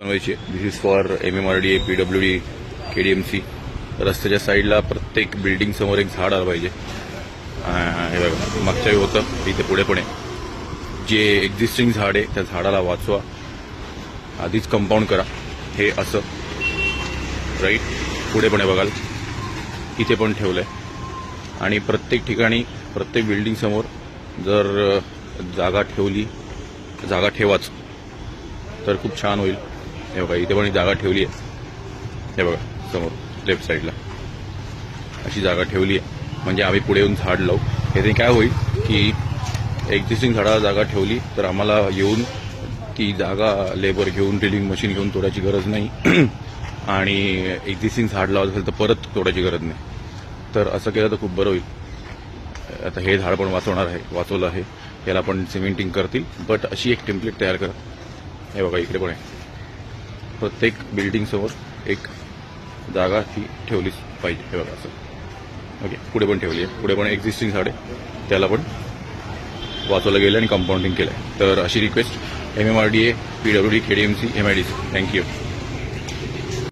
बनवायची. This is for MMRDA, PWD, KDMC. रस्त्याच्या साईडला प्रत्येक बिल्डिंग समोर एक झाड आलं पाहिजे. हे बघा, मागच्या वेळी होतं इथे पुढे पण आहे. जे एक्झिस्टिंग झाड आहे त्या झाडाला वाचवा, आधीच कंपाऊंड करा. हे असं राईट पुढे पण आहे बघाल, इथे पण ठेवलंय. आणि प्रत्येक ठिकाणी प्रत्येक बिल्डिंग समोर जर जागा ठेवाच तर खूप छान होईल. हे बघा, इथे पण जागा ठेवली आहे. हे बघा समोर लेफ्ट साईडला अशी जागा ठेवली आहे, म्हणजे आम्ही पुढे येऊन झाड लावू. हे काय होईल की एक्झिस्टिंग झाडाला जागा ठेवली तर आम्हाला येऊन ती जागा लेबर घेऊन ड्रिलिंग मशीन घेऊन तोडायची गरज नाही. आणि एक्झिस्टिंग झाड लावत असेल तर परत तोडायची गरज नाही. तर असं केलं तर खूप बरं होईल. आता हे झाड पण वाचवलं आहे. याला पण सिमेंटिंग करतील, बट अशी एक टेम्पलेट तयार करा. हे बघा इकडे पण आहे. प्रत्येक बिल्डिंग समोर एक जागा ही ठेवलीच पाहिजे. हे बघा असं. ओके, पुढे पण ठेवली आहे. पुढे पण एक्झिस्टिंग झाड आहे, त्याला पण वाचवलं गेलं आणि कंपाऊंडिंग केलं आहे. तर अशी request MMRDA, PWD, KDMC, MIDC. Thank you.